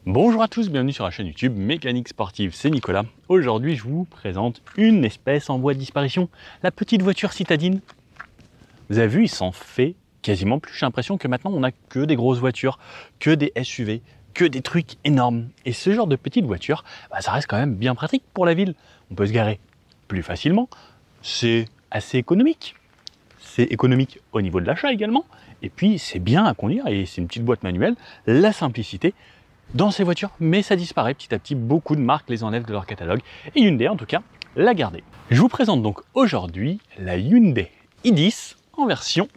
Bonjour à tous, bienvenue sur la chaîne YouTube Mécanique Sportive, c'est Nicolas. Aujourd'hui je vous présente une espèce en voie de disparition, la petite voiture citadine. Vous avez vu, il s'en fait quasiment plus, j'ai l'impression que maintenant on n'a que des grosses voitures, que des SUV, que des trucs énormes. Et ce genre de petite voiture, ça reste quand même bien pratique pour la ville. On peut se garer plus facilement, c'est assez économique. C'est économique au niveau de l'achat également, et puis c'est bien à conduire et c'est une petite boîte manuelle, la simplicité dans ces voitures, mais ça disparaît petit à petit, beaucoup de marques les enlèvent de leur catalogue, et Hyundai en tout cas l'a gardé. Je vous présente donc aujourd'hui la Hyundai i10 en version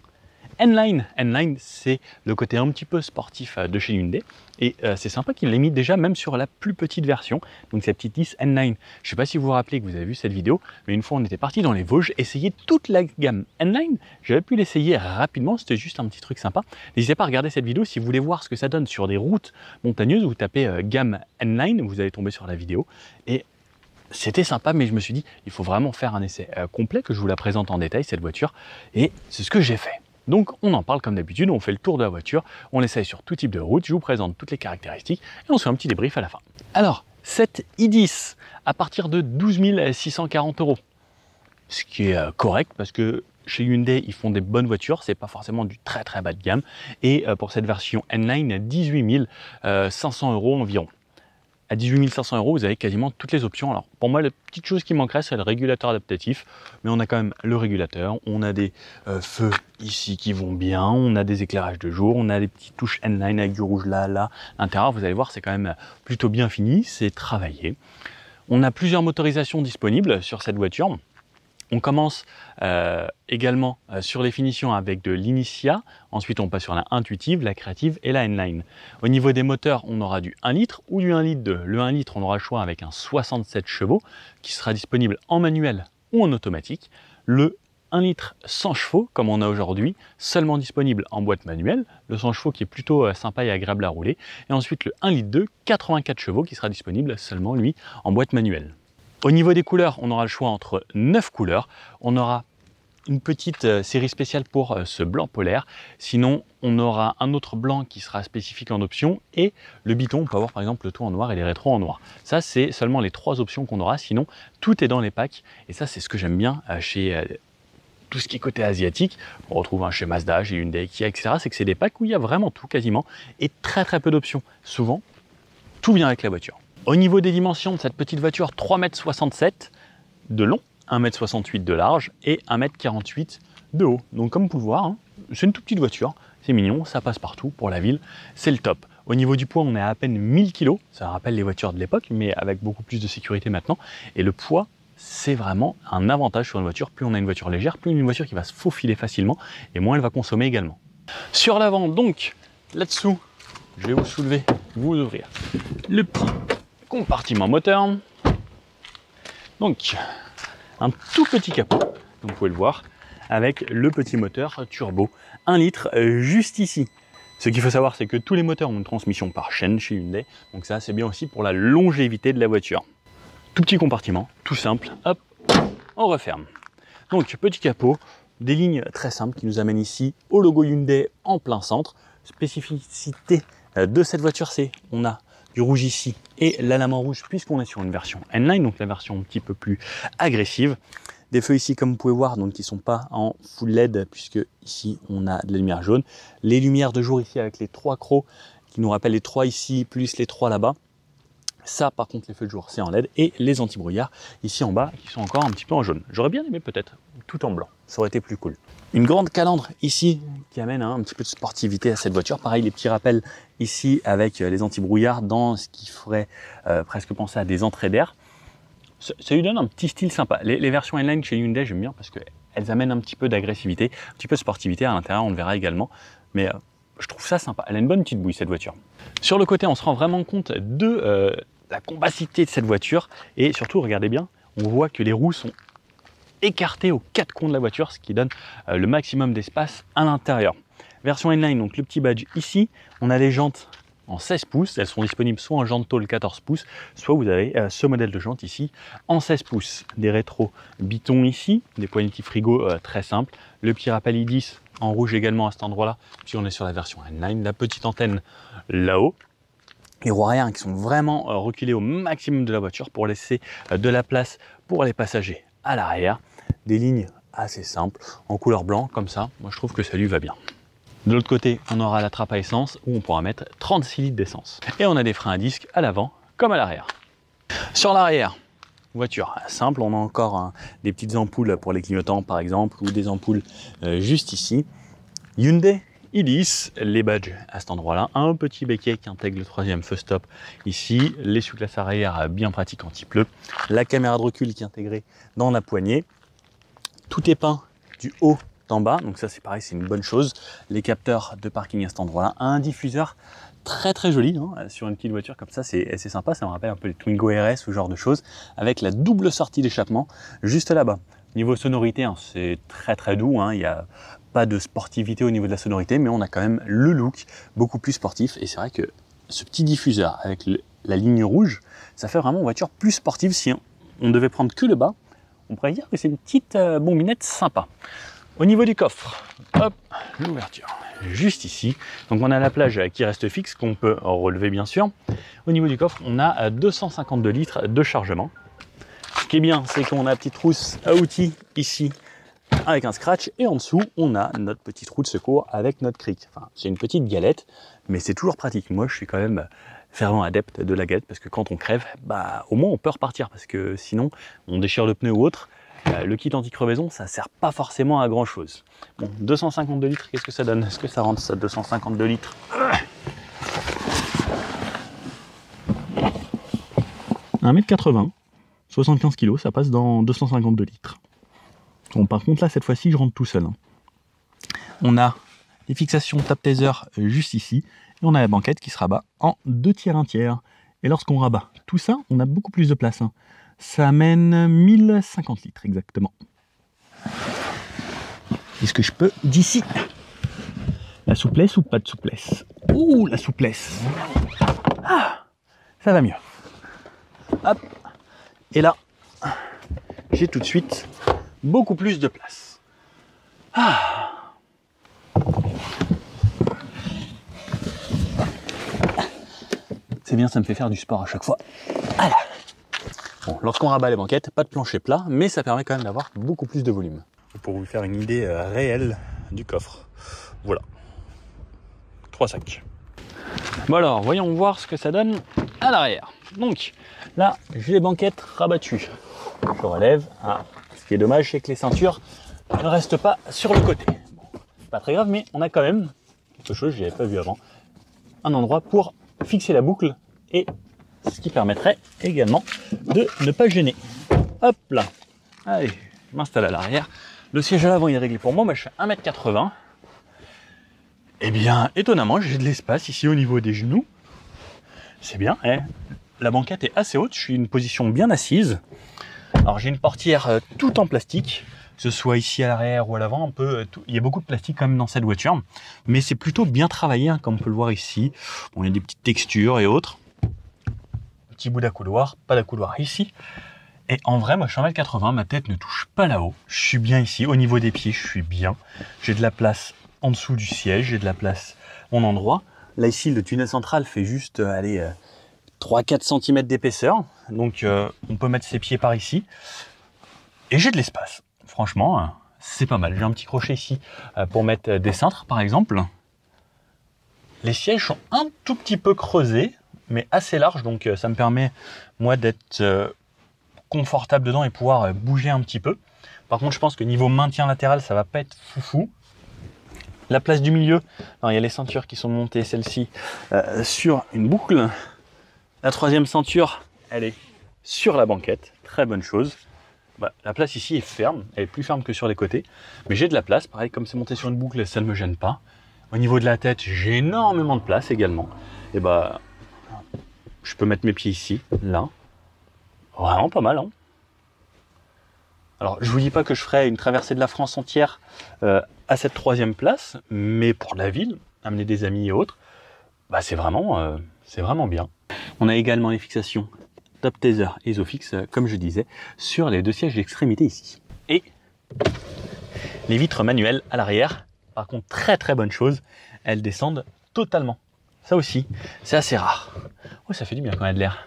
N-Line. N-Line, c'est le côté un petit peu sportif de chez Hyundai, et c'est sympa qu'il l'ait mis déjà même sur la plus petite version, donc cette petite 10 N-Line. Je ne sais pas si vous vous rappelez que vous avez vu cette vidéo, mais une fois on était parti dans les Vosges, essayer toute la gamme N-Line, j'avais pu l'essayer rapidement, c'était juste un petit truc sympa. N'hésitez pas à regarder cette vidéo si vous voulez voir ce que ça donne sur des routes montagneuses. Vous tapez gamme N-Line, vous allez tomber sur la vidéo, et c'était sympa, mais je me suis dit, il faut vraiment faire un essai complet, que je vous la présente en détail cette voiture, et c'est ce que j'ai fait. Donc on en parle comme d'habitude, on fait le tour de la voiture, on l'essaye sur tout type de route, je vous présente toutes les caractéristiques et on se fait un petit débrief à la fin. Alors, cette i10 à partir de 12 640 €, ce qui est correct parce que chez Hyundai ils font des bonnes voitures, c'est pas forcément du très bas de gamme, et pour cette version N-Line, 18 500 € environ. À 18 500 €, vous avez quasiment toutes les options. Alors pour moi, la petite chose qui manquerait, c'est le régulateur adaptatif, mais on a quand même le régulateur, on a des feux ici qui vont bien, on a des éclairages de jour, on a des petites touches N-Line avec du rouge là, à l'intérieur, vous allez voir, c'est quand même plutôt bien fini, c'est travaillé. On a plusieurs motorisations disponibles sur cette voiture. On commence également sur les finitions avec de l'Initia, ensuite on passe sur la Intuitive, la Creative et la N-Line. Au niveau des moteurs, on aura du 1 litre ou du 1 litre 2. Le 1 litre, on aura le choix avec un 67 chevaux qui sera disponible en manuel ou en automatique. Le 1 litre 100 chevaux, comme on a aujourd'hui, seulement disponible en boîte manuelle. Le 100 chevaux qui est plutôt sympa et agréable à rouler. Et ensuite le 1 litre 2, 84 chevaux qui sera disponible seulement lui en boîte manuelle. Au niveau des couleurs, on aura le choix entre 9 couleurs. On aura une petite série spéciale pour ce blanc polaire. Sinon, on aura un autre blanc qui sera spécifique en option. Et le biton, on peut avoir par exemple le tout en noir et les rétros en noir. Ça, c'est seulement les 3 options qu'on aura. Sinon, tout est dans les packs. Et ça, c'est ce que j'aime bien chez tout ce qui est côté asiatique. On retrouve chez Mazda, chez Hyundai, Kia, etc. C'est que c'est des packs où il y a vraiment tout quasiment. Et très peu d'options. Souvent, tout vient avec la voiture. Au niveau des dimensions de cette petite voiture, 3,67 m de long, 1,68 m de large et 1,48 m de haut. Donc comme vous pouvez le voir, c'est une toute petite voiture, c'est mignon, ça passe partout pour la ville, c'est le top. Au niveau du poids, on est à peine 1000 kg, ça rappelle les voitures de l'époque, mais avec beaucoup plus de sécurité maintenant. Et le poids, c'est vraiment un avantage sur une voiture. Plus on a une voiture légère, plus une voiture qui va se faufiler facilement, et moins elle va consommer également. Sur l'avant, donc, là-dessous, je vais vous soulever, vous ouvrir le petit compartiment moteur. Donc un tout petit capot, comme vous pouvez le voir, avec le petit moteur turbo 1 litre juste ici. Ce qu'il faut savoir, c'est que tous les moteurs ont une transmission par chaîne chez Hyundai, donc ça c'est bien aussi pour la longévité de la voiture. Tout petit compartiment, tout simple, hop, on referme. Donc petit capot, des lignes très simples qui nous amènent ici au logo Hyundai en plein centre. Spécificité de cette voiture, c'est on a du rouge ici et la lame en rouge puisqu'on est sur une version N-Line, donc la version un petit peu plus agressive. Des feux ici comme vous pouvez voir, donc qui ne sont pas en full LED puisque ici on a de la lumière jaune. Les lumières de jour ici avec les 3 crocs qui nous rappellent les 3 ici plus les 3 là-bas. Ça par contre les feux de jour c'est en LED, et les anti-brouillards ici en bas qui sont encore un petit peu en jaune. J'aurais bien aimé peut-être tout en blanc, ça aurait été plus cool. Une grande calandre ici qui amène un petit peu de sportivité à cette voiture. Pareil, les petits rappels ici avec les anti-brouillards dans ce qui ferait presque penser à des entrées d'air. Ça lui donne un petit style sympa. Les versions N-Line chez Hyundai, j'aime bien parce qu'elles amènent un petit peu d'agressivité, un petit peu de sportivité à l'intérieur, on le verra également. Mais je trouve ça sympa. Elle a une bonne petite bouille cette voiture. Sur le côté, on se rend vraiment compte de la compacité de cette voiture. Et surtout, regardez bien, on voit que les roues sont écartées aux 4 coins de la voiture, ce qui donne le maximum d'espace à l'intérieur. Version N-Line, donc le petit badge ici, on a les jantes en 16 pouces, elles sont disponibles soit en jante tôle 14 pouces, soit vous avez ce modèle de jante ici en 16 pouces. Des rétros bitons ici, des poignées de frigo très simples, le petit rappel i10 en rouge également à cet endroit-là, puis on est sur la version N-Line, la petite antenne là-haut. Les roues arrière qui sont vraiment reculées au maximum de la voiture pour laisser de la place pour les passagers à l'arrière. Des lignes assez simples en couleur blanc comme ça. Moi je trouve que ça lui va bien. De l'autre côté, on aura la trappe à essence où on pourra mettre 36 litres d'essence. Et on a des freins à disque à l'avant comme à l'arrière. Sur l'arrière, voiture simple, on a encore des petites ampoules pour les clignotants par exemple ou des ampoules juste ici. Hyundai Ilis, les badges à cet endroit-là, un petit béquet qui intègre le troisième feu stop ici, l'essuie-glace arrière bien pratique anti-pleu, la caméra de recul qui est intégrée dans la poignée, tout est peint du haut en bas, donc ça c'est pareil, c'est une bonne chose, les capteurs de parking à cet endroit-là, un diffuseur très joli hein, sur une petite voiture comme ça, c'est sympa, ça me rappelle un peu les Twingo RS, ce genre de choses, avec la double sortie d'échappement juste là-bas. Niveau sonorité, hein, c'est très doux, hein, il y a pas de sportivité au niveau de la sonorité, mais on a quand même le look beaucoup plus sportif. Et c'est vrai que ce petit diffuseur avec la ligne rouge, ça fait vraiment une voiture plus sportive. Si on devait prendre que le bas, on pourrait dire que c'est une petite bombinette sympa. Au niveau du coffre, hop, l'ouverture juste ici. Donc on a la plage qui reste fixe, qu'on peut relever bien sûr. Au niveau du coffre, on a 252 litres de chargement. Ce qui est bien, c'est qu'on a une petite trousse à outils ici, avec un scratch, et en dessous on a notre petite roue de secours avec notre cric. Enfin, c'est une petite galette, mais c'est toujours pratique. Moi je suis quand même fervent adepte de la galette parce que quand on crève, bah au moins on peut repartir parce que sinon on déchire le pneu ou autre. Le kit anti-crevaison, ça sert pas forcément à grand chose. Bon, 252 litres, qu'est-ce que ça donne? Est-ce que ça rentre ça, 252 litres? 1m80, 75 kg, ça passe dans 252 litres. Bon, par contre là cette fois-ci je rentre tout seul. On a les fixations tap taser juste ici et on a la banquette qui se rabat en 2 tiers 1 tiers. Et lorsqu'on rabat tout ça, on a beaucoup plus de place. Ça amène 1050 litres exactement. Est-ce que je peux d'ici? La souplesse ou pas de souplesse? Ouh, la souplesse. Ah, ça va mieux. Hop. Et là, j'ai tout de suite beaucoup plus de place. Ah. C'est bien, ça me fait faire du sport à chaque fois. Voilà. Bon, lorsqu'on rabat les banquettes, pas de plancher plat, mais ça permet quand même d'avoir beaucoup plus de volume. Pour vous faire une idée réelle du coffre. Voilà. 3 sacs. Bon alors, voyons voir ce que ça donne à l'arrière. Donc, là, j'ai les banquettes rabattues. Je relève. Ah. Ce qui est dommage, c'est que les ceintures ne restent pas sur le côté. Bon, pas très grave, mais on a quand même quelque chose que je n'avais pas vu avant. Un endroit pour fixer la boucle et ce qui permettrait également de ne pas gêner. Hop là. Allez, je m'installe à l'arrière. Le siège à l'avant il est réglé pour moi. Moi, je fais 1m80. Eh bien, étonnamment, j'ai de l'espace ici au niveau des genoux. C'est bien. Hein, la banquette est assez haute. Je suis une position bien assise. Alors j'ai une portière tout en plastique, que ce soit ici à l'arrière ou à l'avant, il y a beaucoup de plastique quand même dans cette voiture, mais c'est plutôt bien travaillé, hein, comme on peut le voir ici. Bon, il y a des petites textures et autres. Petit bout d'accoudoir, pas d'accoudoir ici. Et en vrai, moi je suis 1m80, ma tête ne touche pas là-haut. Je suis bien ici, au niveau des pieds, je suis bien. J'ai de la place en dessous du siège, j'ai de la place au mon endroit. Là ici, le tunnel central fait juste, 3-4 cm d'épaisseur, donc on peut mettre ses pieds par ici. Et j'ai de l'espace, franchement, c'est pas mal. J'ai un petit crochet ici pour mettre des cintres par exemple. Les sièges sont un tout petit peu creusés, mais assez larges, donc ça me permet moi d'être confortable dedans et pouvoir bouger un petit peu. Par contre, je pense que niveau maintien latéral, ça va pas être foufou. La place du milieu, alors, il y a les ceintures qui sont montées, celle-ci, sur une boucle. La troisième ceinture, elle est sur la banquette, très bonne chose. Bah, la place ici est ferme, elle est plus ferme que sur les côtés, mais j'ai de la place, pareil, comme c'est monté sur une boucle, ça ne me gêne pas. Au niveau de la tête, j'ai énormément de place également. Et bah, je peux mettre mes pieds ici, là. Vraiment pas mal, hein. Alors, je vous dis pas que je ferai une traversée de la France entière à cette troisième place, mais pour la ville, amener des amis et autres, bah, c'est vraiment bien. On a également les fixations Top Taser et Isofix, comme je disais, sur les 2 sièges d'extrémité ici. Et les vitres manuelles à l'arrière, par contre, très bonne chose, elles descendent totalement. Ça aussi, c'est assez rare. Oh, ça fait du bien quand il y a de l'air.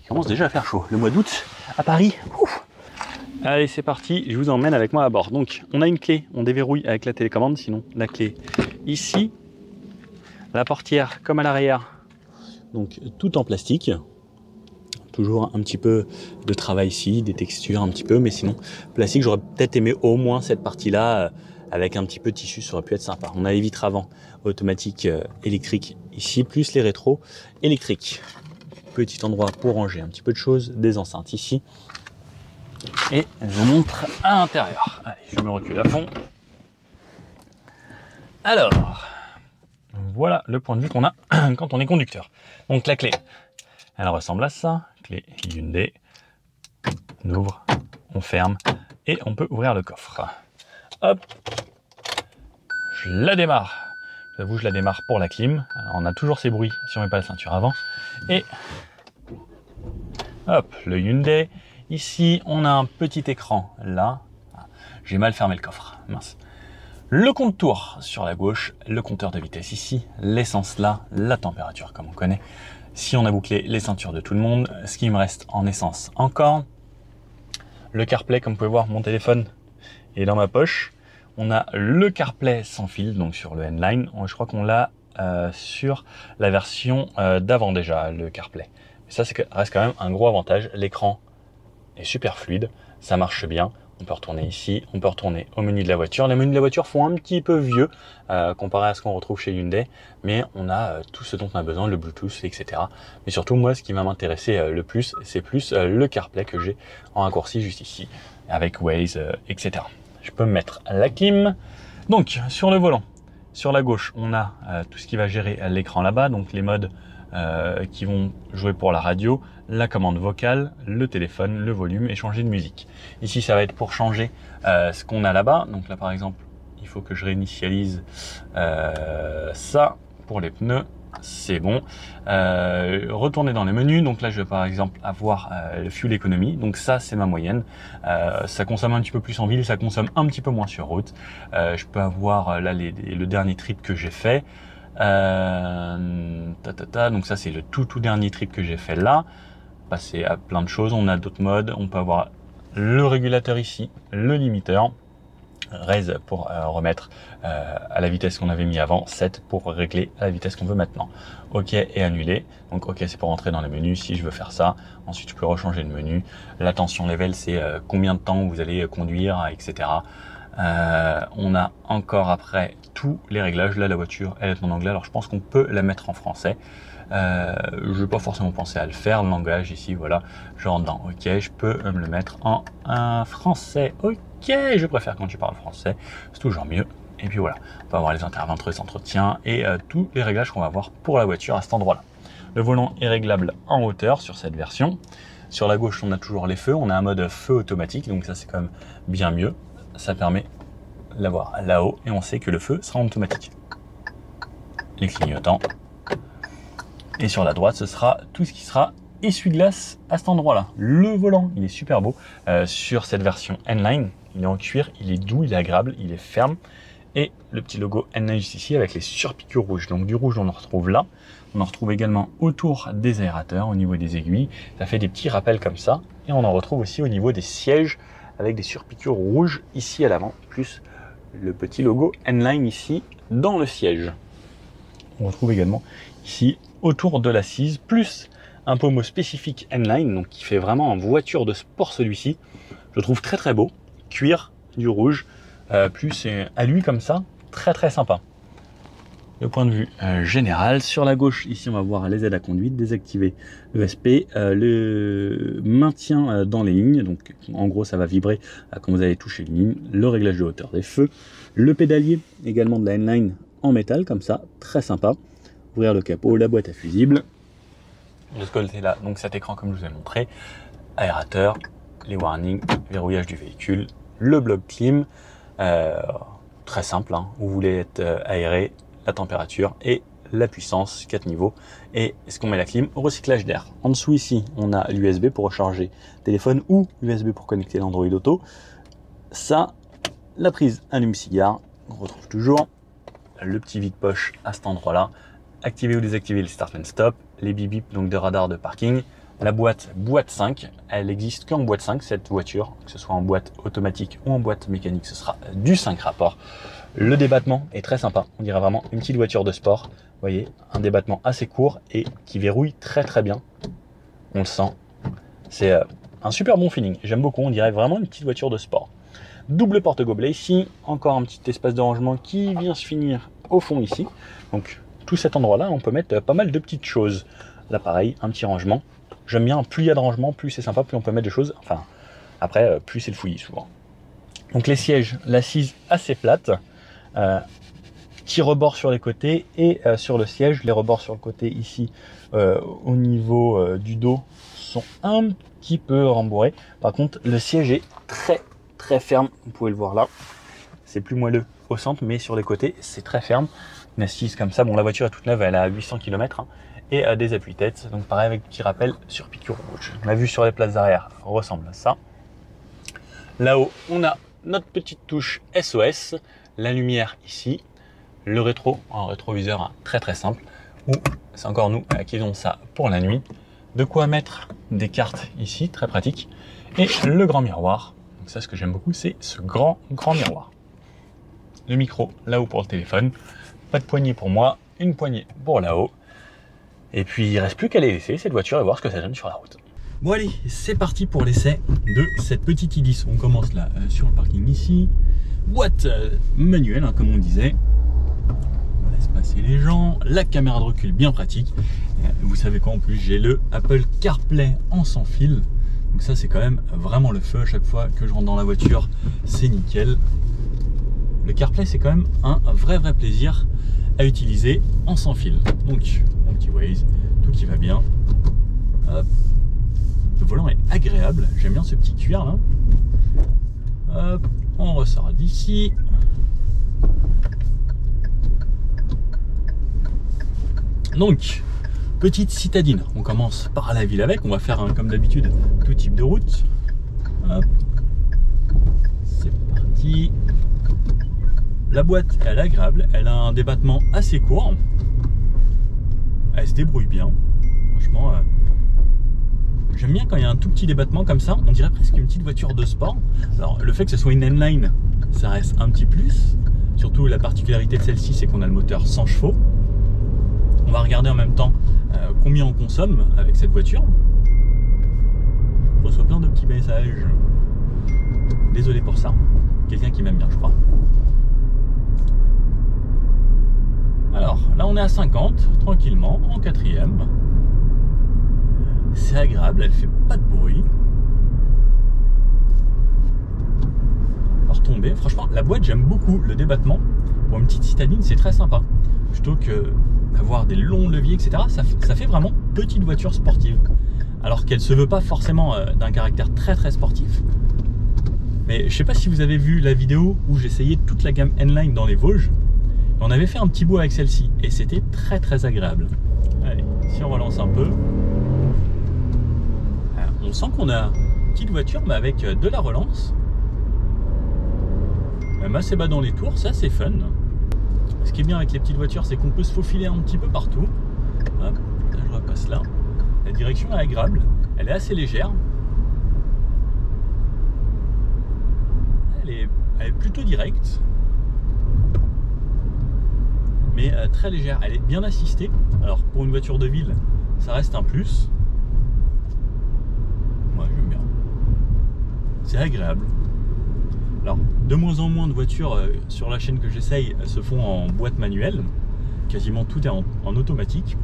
Il commence déjà à faire chaud. Le mois d'août à Paris. Ouf. Allez, c'est parti. Je vous emmène avec moi à bord. Donc, on a une clé. On déverrouille avec la télécommande. Sinon, la clé ici. La portière comme à l'arrière. Donc, tout en plastique. Toujours un petit peu de travail ici, des textures un petit peu. Mais sinon, plastique, j'aurais peut-être aimé au moins cette partie-là avec un petit peu de tissu. Ça aurait pu être sympa. On a les vitres avant automatique électrique ici, plus les rétros électriques. Petit endroit pour ranger un petit peu de choses, des enceintes ici. Et je vous montre à l'intérieur. Allez, je me recule à fond. Alors, voilà le point de vue qu'on a quand on est conducteur. Donc la clé, elle ressemble à ça. Clé Hyundai. On ouvre, on ferme et on peut ouvrir le coffre. Hop, je la démarre. J'avoue, je la démarre pour la clim. Alors, on a toujours ces bruits si on met pas la ceinture avant. Et hop, le Hyundai. Ici, on a un petit écran là. J'ai mal fermé le coffre, mince. Le compte-tour sur la gauche, le compteur de vitesse ici, l'essence là, la température comme on connaît. Si on a bouclé les ceintures de tout le monde, ce qui me reste en essence encore. Le CarPlay, comme vous pouvez voir, mon téléphone est dans ma poche. On a le CarPlay sans fil, donc sur le N-Line. Je crois qu'on l'a sur la version d'avant déjà, le CarPlay. Mais ça, reste quand même un gros avantage. L'écran est super fluide, ça marche bien. On peut retourner ici, on peut retourner au menu de la voiture. Les menus de la voiture font un petit peu vieux comparé à ce qu'on retrouve chez Hyundai, mais on a tout ce dont on a besoin, le Bluetooth, etc. Mais surtout, moi, ce qui va m'intéresser le plus, c'est plus le CarPlay que j'ai en raccourci juste ici, avec Waze, etc. Je peux mettre la clim. Donc, sur le volant, sur la gauche, on a tout ce qui va gérer l'écran là-bas, donc les modes qui vont jouer pour la radio, la commande vocale, le téléphone, le volume et changer de musique. Ici, ça va être pour changer ce qu'on a là-bas. Donc là, par exemple, il faut que je réinitialise ça pour les pneus. C'est bon. Retourner dans les menus. Donc là, je vais par exemple avoir le fuel economy. Donc ça, c'est ma moyenne. Ça consomme un petit peu plus en ville, ça consomme un petit peu moins sur route. Je peux avoir là le dernier trip que j'ai fait. Donc ça, c'est le tout dernier trip que j'ai fait là. Passer à plein de choses. On a d'autres modes. On peut avoir le régulateur ici, le limiteur. Raise pour remettre à la vitesse qu'on avait mis avant, 7 pour régler à la vitesse qu'on veut maintenant. OK et annuler. Donc OK, c'est pour rentrer dans les menus si je veux faire ça. Ensuite, je peux rechanger le menu. La tension level, c'est combien de temps vous allez conduire, etc. On a encore après tous les réglages. Là, la voiture, elle est en anglais. Alors, je pense qu'on peut la mettre en français. Je vais pas forcément penser à le faire. Le langage ici, voilà, je rentre dans OK. Je peux me le mettre en français. OK, je préfère quand tu parles français. C'est toujours mieux. Et puis voilà, on peut avoir les intervalles, les entretiens et tous les réglages qu'on va avoir pour la voiture à cet endroit-là. Le volant est réglable en hauteur sur cette version. Sur la gauche, on a toujours les feux. On a un mode feu automatique, donc ça c'est quand même bien mieux. Ça permet de l'avoir là-haut et on sait que le feu sera en automatique. Les clignotants. Et sur la droite, ce sera tout ce qui sera essuie-glace à cet endroit-là. Le volant, il est super beau. Sur cette version N-Line, il est en cuir, il est doux, il est agréable, il est ferme. Et le petit logo N-Line ici avec les surpiqûres rouges. Donc du rouge, on en retrouve là. On en retrouve également autour des aérateurs, au niveau des aiguilles. Ça fait des petits rappels comme ça. Et on en retrouve aussi au niveau des sièges avec des surpiqûres rouges ici à l'avant, plus le petit logo N-Line ici dans le siège. On retrouve également ici autour de l'assise, plus un pommeau spécifique N-Line, donc qui fait vraiment en voiture de sport celui-ci. Je le trouve très très beau, cuir, du rouge, plus à lui comme ça, très très sympa. Le point de vue général, sur la gauche, ici on va voir les aides à conduite, désactiver l'ESP, le maintien dans les lignes, donc en gros ça va vibrer quand vous allez toucher une ligne, le réglage de hauteur des feux, le pédalier également de la N-Line en métal comme ça, très sympa. Ouvrir le capot, la boîte à fusibles. De ce côté-là, donc cet écran comme je vous ai montré, aérateur, les warnings, verrouillage du véhicule, le bloc clim, très simple, hein, vous voulez être aéré, la température et la puissance, 4 niveaux. Et est-ce qu'on met la clim? Recyclage d'air. En dessous ici, on a l'USB pour recharger téléphone ou USB pour connecter l'Android Auto. Ça, la prise allume-cigare, on retrouve toujours le petit vide-poche à cet endroit-là. activer ou désactiver le start and stop, les bip bip donc de radar de parking, la boîte 5, elle existe qu'en boîte 5 cette voiture, que ce soit en boîte automatique ou en boîte mécanique, ce sera du 5 rapports. Le débattement est très sympa, on dirait vraiment une petite voiture de sport. Vous voyez, un débattement assez court et qui verrouille très bien. On le sent, c'est un super bon feeling, j'aime beaucoup, on dirait vraiment une petite voiture de sport. Double porte-gobelet ici, encore un petit espace de rangement qui vient se finir au fond ici. Donc tout cet endroit-là, on peut mettre pas mal de petites choses. Là pareil, un petit rangement. J'aime bien, plus il y a de rangement, plus c'est sympa, plus on peut mettre de choses. Enfin, après, plus c'est le fouillis souvent. Donc les sièges, l'assise assez plate, petit rebord sur les côtés et sur le siège, les rebords sur le côté ici, au niveau du dos, sont un petit peu rembourrés. Par contre, le siège est très ferme, vous pouvez le voir là. C'est plus moelleux au centre, mais sur les côtés, c'est très ferme. Une assise comme ça, bon la voiture est toute neuve, elle a 800 km. Et des appuis-têtes, donc pareil avec petit rappel sur piqûre rouge. La vue sur les places arrière ressemble à ça. Là-haut, on a notre petite touche SOS, la lumière ici, le rétro, un rétroviseur très simple, ou c'est encore nous qui avons ça pour la nuit. De quoi mettre des cartes ici, très pratique, et le grand miroir. Donc ça, ce que j'aime beaucoup, c'est ce grand miroir. Le micro là-haut pour le téléphone, pas de poignée pour moi, une poignée pour là-haut. Et puis il ne reste plus qu'à les laisser cette voiture et voir ce que ça donne sur la route. Bon allez, c'est parti pour l'essai de cette petite Idis. On commence là sur le parking ici. Boîte manuelle, hein, comme on disait. On laisse passer les gens. La caméra de recul bien pratique. Vous savez quoi en plus, j'ai le Apple CarPlay en sans fil. Donc ça c'est quand même vraiment le feu à chaque fois que je rentre dans la voiture. C'est nickel. Le CarPlay c'est quand même un vrai plaisir à utiliser en sans fil. Donc mon petit Waze, tout qui va bien. Hop. Le volant est agréable, j'aime bien ce petit cuir là. Hop, on ressort d'ici. Donc petite citadine, on commence par la ville avec, on va faire comme d'habitude tout type de route. Hop. C'est parti. La boîte, elle est agréable, elle a un débattement assez court. Elle se débrouille bien. Franchement, j'aime bien quand il y a un tout petit débattement comme ça. On dirait presque une petite voiture de sport. Alors, le fait que ce soit une N-Line, ça reste un petit plus. Surtout, la particularité de celle-ci, c'est qu'on a le moteur 100 chevaux. On va regarder en même temps combien on consomme avec cette voiture. On reçoit plein de petits messages. Désolé pour ça. Quelqu'un qui m'aime bien, je crois. Alors là on est à 50, tranquillement, en quatrième. C'est agréable, elle fait pas de bruit. On va retomber. Franchement, la boîte, j'aime beaucoup le débattement. Pour une petite citadine, c'est très sympa. Plutôt que d'avoir des longs leviers, etc. Ça fait vraiment petite voiture sportive. Alors qu'elle se veut pas forcément d'un caractère très sportif. Mais je sais pas si vous avez vu la vidéo où j'essayais toute la gamme N-Line dans les Vosges. On avait fait un petit bout avec celle-ci et c'était très agréable. Allez, si on relance un peu, on sent qu'on a une petite voiture mais avec de la relance. Même assez bas dans les tours, ça c'est fun. Ce qui est bien avec les petites voitures, c'est qu'on peut se faufiler un petit peu partout. Hop, là, je repasse là. La direction est agréable, elle est assez légère. Elle est plutôt directe. Mais très légère, elle est bien assistée. Alors pour une voiture de ville, ça reste un plus. Moi j'aime bien. C'est agréable. Alors de moins en moins de voitures sur la chaîne que j'essaye se font en boîte manuelle. Quasiment tout est en automatique.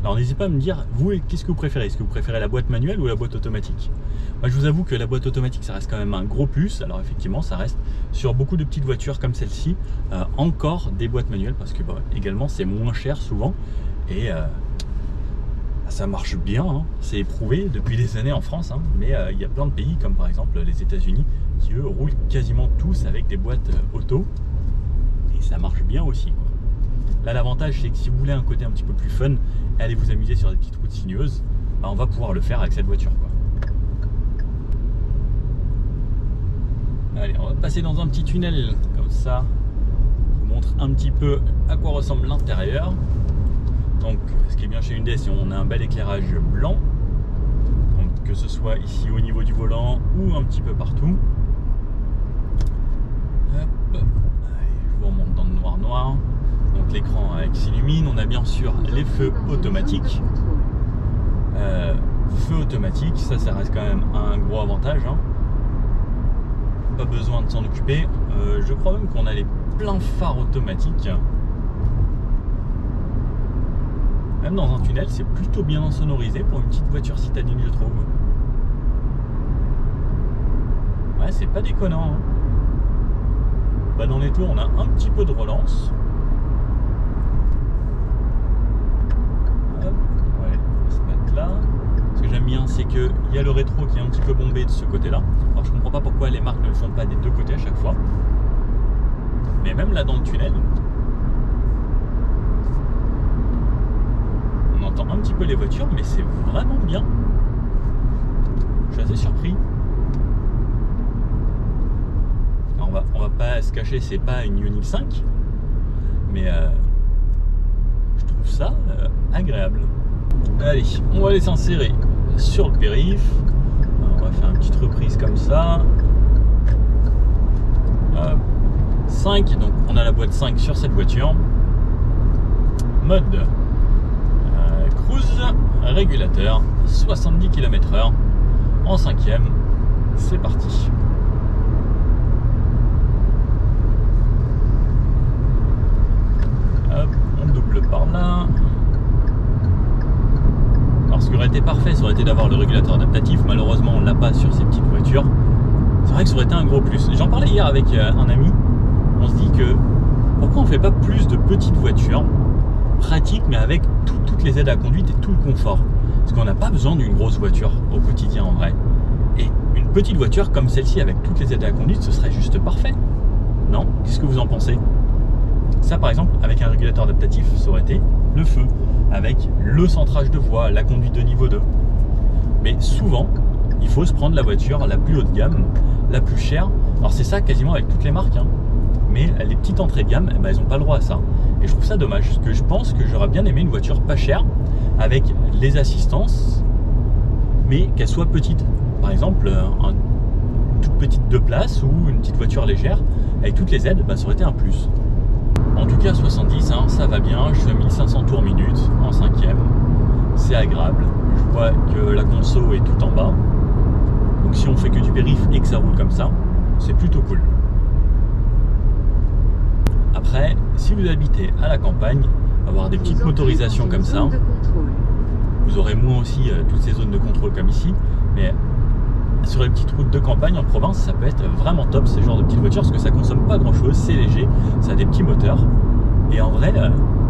Alors n'hésitez pas à me dire, vous, qu'est-ce que vous préférez? Est-ce que vous préférez la boîte manuelle ou la boîte automatique? Moi je vous avoue que la boîte automatique ça reste quand même un gros plus. Alors effectivement ça reste sur beaucoup de petites voitures comme celle-ci encore des boîtes manuelles parce que également c'est moins cher souvent et ça marche bien, hein. C'est éprouvé depuis des années en France, hein. Mais il y a plein de pays comme par exemple les États-Unis qui eux roulent quasiment tous avec des boîtes auto et ça marche bien aussi, quoi. Là l'avantage c'est que si vous voulez un côté un petit peu plus fun, allez vous amuser sur des petites routes sinueuses, on va pouvoir le faire avec cette voiture, quoi. Allez, on va passer dans un petit tunnel comme ça. Je vous montre un petit peu à quoi ressemble l'intérieur. chez Hyundai, si on a un bel éclairage blanc, donc que ce soit ici au niveau du volant ou un petit peu partout. Hop. Allez, je vous remonte dans le noir. Donc l'écran qui s'illumine. On a bien sûr les feux automatiques. Feu automatique, ça reste quand même un gros avantage. Hein. Pas besoin de s'en occuper. Je crois même qu'on a les pleins phares automatiques. Même dans un tunnel, c'est plutôt bien insonorisé pour une petite voiture citadine, je trouve. Ouais, c'est pas déconnant. Hein. Bah, dans les tours, on a un petit peu de relance. Hop, on va aller se mettre là. Ce que j'aime bien, c'est qu'il y a le rétro qui est un petit peu bombé de ce côté-là. Alors, je comprends pas pourquoi les marques ne le font pas des deux côtés à chaque fois. Mais même là dans le tunnel, on entend un petit peu les voitures, mais c'est vraiment bien. Je suis assez surpris. Alors on va pas se cacher, c'est pas une Ioniq 5, mais je trouve ça agréable. Allez, on va aller s'insérer sur le périph'. On va faire une petite reprise comme ça. 5, donc on a la boîte 5 sur cette voiture. Mode cruise, régulateur, 70 km/h en 5e. C'est parti. Hop, on double par là. Alors ce qui aurait été parfait, ça aurait été d'avoir le régulateur adaptatif. Malheureusement, on ne l'a pas sur ces petites voitures. C'est vrai que ça aurait été un gros plus. J'en parlais hier avec un ami. On se dit que pourquoi on ne fait pas plus de petites voitures pratiques, mais avec toutes les aides à conduite et tout le confort. Parce qu'on n'a pas besoin d'une grosse voiture au quotidien en vrai. Et une petite voiture comme celle-ci avec toutes les aides à conduite, ce serait juste parfait. Non? Qu'est-ce que vous en pensez? Ça par exemple, avec un régulateur adaptatif, ça aurait été le feu, avec le centrage de voie, la conduite de niveau 2. Mais souvent, il faut se prendre la voiture la plus haut de gamme, la plus chère. Alors c'est ça quasiment avec toutes les marques, hein. Mais les petites entrées de gamme, eh ben, elles n'ont pas le droit à ça. Et je trouve ça dommage, parce que je pense que j'aurais bien aimé une voiture pas chère, avec les assistances, mais qu'elle soit petite. Par exemple, une toute petite 2 places ou une petite voiture légère, avec toutes les aides, bah, ça aurait été un plus. En tout cas, 70, hein, ça va bien. Je suis à 1500 tours minute en 5e. C'est agréable. Je vois que la conso est tout en bas. Donc si on fait que du périph' et que ça roule comme ça, c'est plutôt cool. Après, si vous habitez à la campagne, avoir des petites motorisations comme ça, vous aurez moins aussi toutes ces zones de contrôle comme ici. Mais sur les petites routes de campagne en province, ça peut être vraiment top ce genre de petites voitures parce que ça consomme pas grand chose, c'est léger, ça a des petits moteurs et en vrai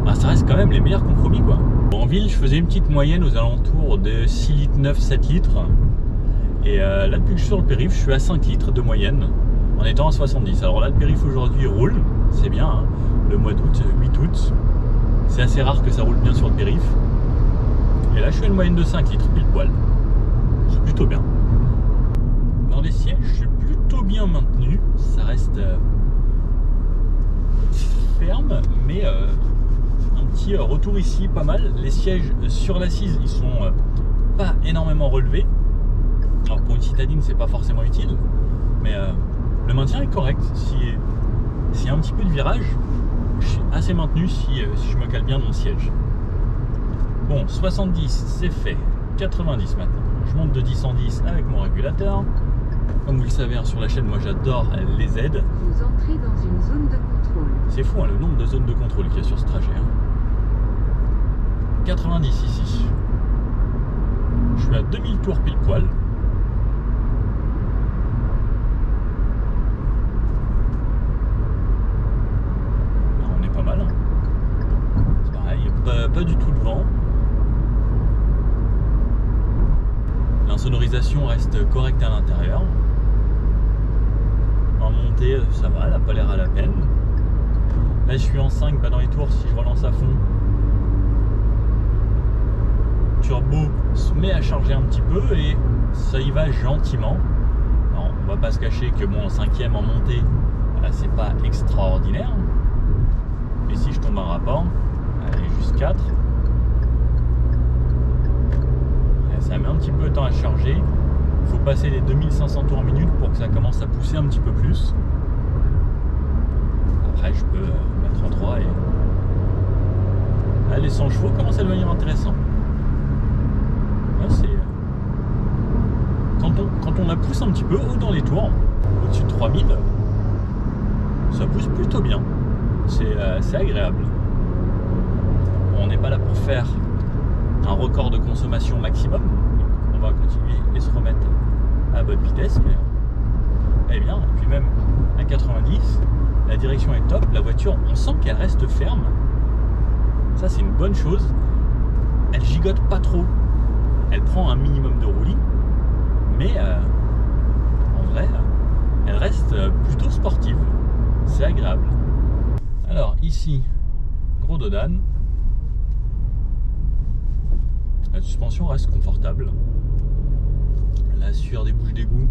bah, ça reste quand même les meilleurs compromis quoi. En ville je faisais une petite moyenne aux alentours de 6 litres 9, 7 litres et là depuis que je suis sur le périph' je suis à 5 litres de moyenne en étant à 70. Alors là le périph' aujourd'hui roule, c'est bien, hein. Le mois d'août, 8 août, c'est assez rare que ça roule bien sur le périph' et là je suis à une moyenne de 5 litres pile poil, c'est plutôt bien. Dans les sièges, je suis plutôt bien maintenu. Ça reste ferme, mais un petit retour ici, pas mal. Les sièges sur l'assise, ils sont pas énormément relevés. Alors pour une citadine, c'est pas forcément utile, mais le maintien est correct. S'il y a un petit peu de virage, je suis assez maintenu si je me cale bien dans le siège. Bon, 70, c'est fait. 90 maintenant. Je monte de 10 en 10 avec mon régulateur. Comme vous le savez, hein, sur la chaîne, moi j'adore les aides. Vous entrez dans une zone de contrôle. C'est fou hein, le nombre de zones de contrôle qu'il y a sur ce trajet. Hein. 90 ici. Je suis à 2000 tours pile poil. Alors, on est pas mal. Hein. C'est pareil, pas du tout de vent. L'insonorisation reste correcte à l'intérieur. En montée, ça va, elle n'a pas l'air à la peine. Là, je suis en 5, pas dans les tours. Si je relance à fond, turbo se met à charger un petit peu et ça y va gentiment. Alors, on va pas se cacher que bon, en 5e en montée, c'est pas extraordinaire. Et si je tombe en rapport, allez, juste 4. temps à charger. Il faut passer les 2500 tours minute pour que ça commence à pousser un petit peu plus. Après, je peux mettre en 3 et... Là, les 100 chevaux commencent à devenir intéressant. Là, c'est... Quand on la pousse un petit peu haut dans les tours, au-dessus de 3000, ça pousse plutôt bien. C'est agréable. Bon, on n'est pas là pour faire un record de consommation maximum. On va continuer et se remettre à bonne vitesse. Mais eh bien, et puis même à 90, la direction est top. La voiture, on sent qu'elle reste ferme. Ça, c'est une bonne chose. Elle gigote pas trop. Elle prend un minimum de roulis. Mais en vrai, elle reste plutôt sportive. C'est agréable. Alors ici, gros dodane. La suspension reste confortable. La sueur des bouches d'égout,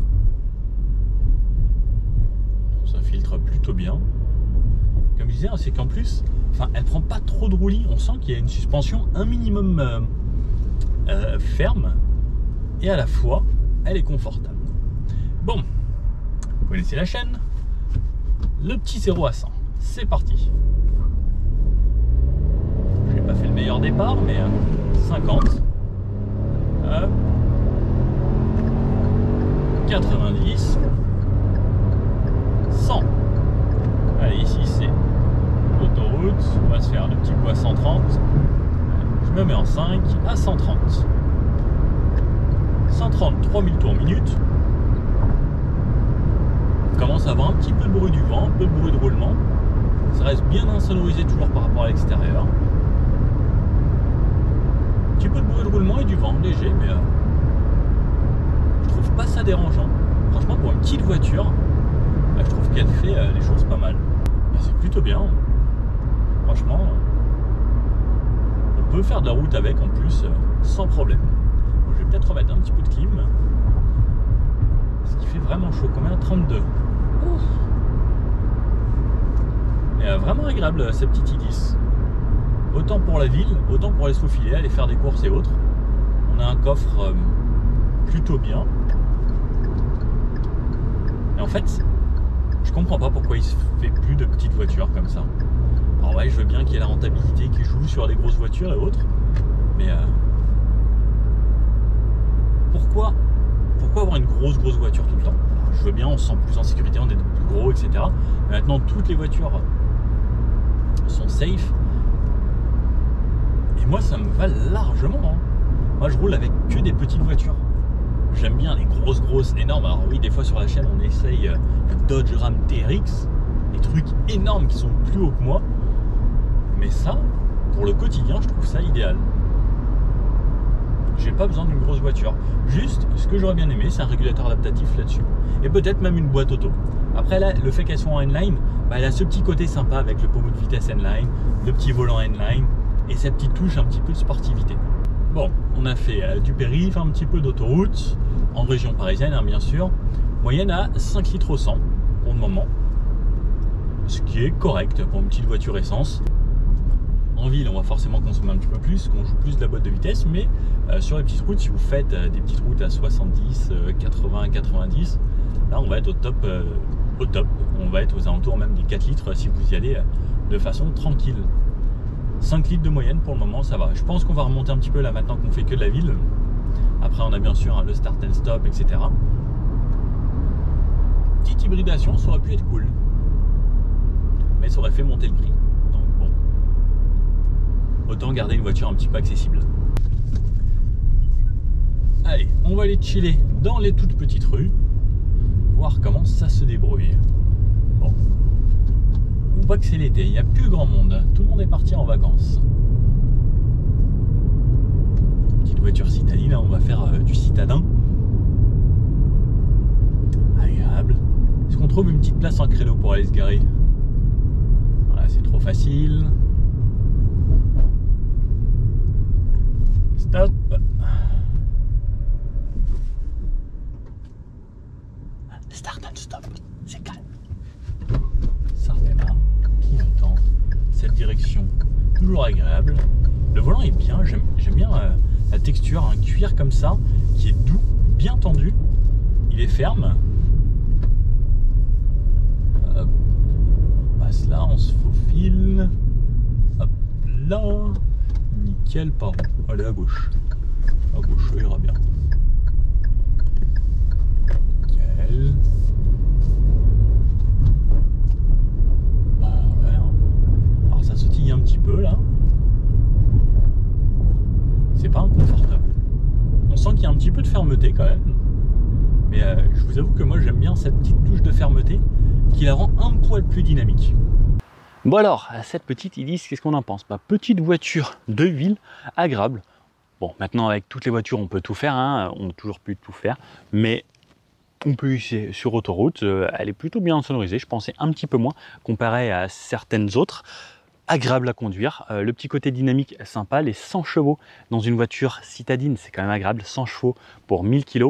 ça filtre plutôt bien. Comme je disais, c'est qu'en plus, elle prend pas trop de roulis. On sent qu'il y a une suspension un minimum ferme et à la fois elle est confortable. Bon, vous connaissez la chaîne. Le petit 0 à 100, c'est parti. J'ai pas fait le meilleur départ, mais 50. 90. 100. Allez, ici c'est l'autoroute. On va se faire le petit coup à 130. Je me mets en 5 à 130. 130, 3000 tours minute. On commence à avoir un petit peu de bruit du vent, un peu de bruit de roulement. Ça reste bien insonorisé toujours par rapport à l'extérieur. Un petit peu de bruit de roulement et du vent léger, mais je trouve pas ça dérangeant. Franchement, pour une petite voiture, je trouve qu'elle fait les choses pas mal. C'est plutôt bien. Franchement, on peut faire de la route avec en plus sans problème. Bon, je vais peut-être remettre un petit peu de clim. Ce qui fait vraiment chaud. Combien? 32. Ouf. Et vraiment agréable cette petite i10. Autant pour la ville, autant pour aller se faufiler, aller faire des courses et autres. On a un coffre plutôt bien. Et en fait, je comprends pas pourquoi il se fait plus de petites voitures comme ça. Alors ouais, je veux bien qu'il y ait la rentabilité qui joue sur des grosses voitures et autres. Mais pourquoi avoir une grosse voiture tout le temps? Alors, je veux bien, on se sent plus en sécurité, on est plus gros, etc. Mais maintenant, toutes les voitures sont safe. Et moi, ça me va largement. Hein. Moi, je roule avec que des petites voitures. J'aime bien les grosses, énormes. Alors oui, des fois sur la chaîne, on essaye le Dodge Ram TRX. Des trucs énormes qui sont plus hauts que moi. Mais ça, pour le quotidien, je trouve ça idéal. J'ai pas besoin d'une grosse voiture. Juste, ce que j'aurais bien aimé, c'est un régulateur adaptatif là-dessus. Et peut-être même une boîte auto. Après, là, le fait qu'elle soit en N-Line, elle a ce petit côté sympa avec le pommeau de vitesse N-Line, le petit volant N-Line et sa petite touche un petit peu de sportivité. Bon, on a fait du périph', un petit peu d'autoroute, en région parisienne, hein, bien sûr. Moyenne à 5 litres au 100 pour le moment. Ce qui est correct pour une petite voiture essence. En ville, on va forcément consommer un petit peu plus, qu'on joue plus de la boîte de vitesse, mais sur les petites routes, si vous faites des petites routes à 70, 80, 90, là on va être au top. On va être aux alentours même des 4 litres si vous y allez de façon tranquille. 5 litres de moyenne pour le moment, ça va. Je pense qu'on va remonter un petit peu là maintenant qu'on fait que de la ville. Après, on a bien sûr le start and stop, etc. Petite hybridation, ça aurait pu être cool. Mais ça aurait fait monter le prix. Donc bon. Autant garder une voiture un petit peu accessible. Allez, on va aller chiller dans les toutes petites rues. Voir comment ça se débrouille. Bon. On voit que c'est l'été, il n'y a plus grand monde. Tout le monde est parti en vacances. Petite voiture citadine, on va faire du citadin. Agréable. Est-ce qu'on trouve une petite place en créneau pour aller se garer? Voilà, c'est trop facile. Stop. Start and stop, c'est calme. Ça redémarre, clignotant. Cette direction, toujours agréable. Le volant est bien, j'aime bien la texture, un cuir comme ça. qui est doux, bien tendu. Il est ferme. Hop. On passe là, on se faufile. Hop là. Nickel, par où? Allez, à gauche. À gauche, ça ira bien. Nickel. Bah ouais. Hein. Alors ça sautille un petit peu là. C'est pas inconfortable. On sent qu'il y a un petit peu de fermeté quand même. Mais je vous avoue que moi j'aime bien cette petite touche de fermeté qui la rend un poil plus dynamique. Bon alors, à cette petite Illis, qu'est-ce qu'on en pense? Bah, petite voiture de ville, agréable. Bon, maintenant avec toutes les voitures on peut tout faire, hein. On n'a toujours pu tout faire, mais on peut y sur autoroute, elle est plutôt bien sonorisée, je pensais un petit peu moins comparé à certaines autres. Agréable à conduire, le petit côté dynamique sympa, les 100 chevaux dans une voiture citadine, c'est quand même agréable, 100 chevaux pour 1000 kg.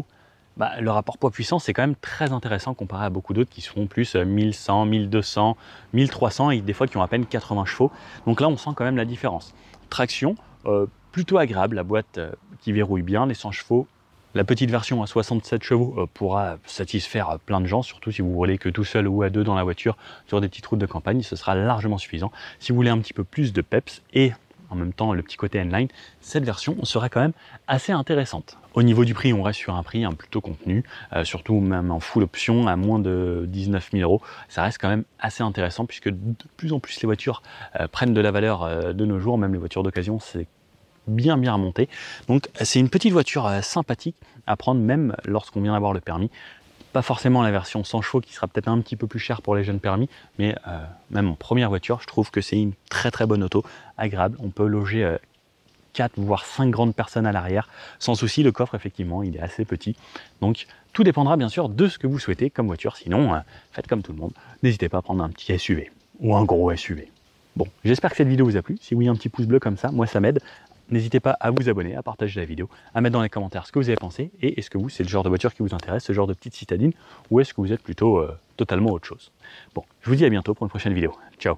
Bah, le rapport poids-puissance c'est quand même très intéressant comparé à beaucoup d'autres qui seront plus 1100, 1200, 1300 et des fois qui ont à peine 80 chevaux. Donc là on sent quand même la différence. Traction, plutôt agréable, la boîte qui verrouille bien, les 100 chevaux. La petite version à 67 chevaux pourra satisfaire plein de gens, surtout si vous roulez que tout seul ou à deux dans la voiture sur des petites routes de campagne, ce sera largement suffisant. Si vous voulez un petit peu plus de peps et en même temps le petit côté N-Line, cette version sera quand même assez intéressante. Au niveau du prix, on reste sur un prix plutôt contenu, surtout même en full option à moins de 19 000 €. Ça reste quand même assez intéressant puisque de plus en plus les voitures prennent de la valeur de nos jours, même les voitures d'occasion, c'est bien remonté. Donc c'est une petite voiture sympathique à prendre même lorsqu'on vient d'avoir le permis. Pas forcément la version 100 chevaux qui sera peut-être un petit peu plus chère pour les jeunes permis, mais même en première voiture, je trouve que c'est une très bonne auto, agréable. On peut loger 4 voire 5 grandes personnes à l'arrière sans souci. Le coffre effectivement il est assez petit, donc tout dépendra bien sûr de ce que vous souhaitez comme voiture. Sinon faites comme tout le monde, n'hésitez pas à prendre un petit SUV ou un gros SUV. Bon, j'espère que cette vidéo vous a plu. Si oui, un petit pouce bleu comme ça, moi ça m'aide. N'hésitez pas à vous abonner, à partager la vidéo, à mettre dans les commentaires ce que vous avez pensé et est-ce que vous, c'est le genre de voiture qui vous intéresse, ce genre de petite citadine, ou est-ce que vous êtes plutôt totalement autre chose. Bon, je vous dis à bientôt pour une prochaine vidéo. Ciao!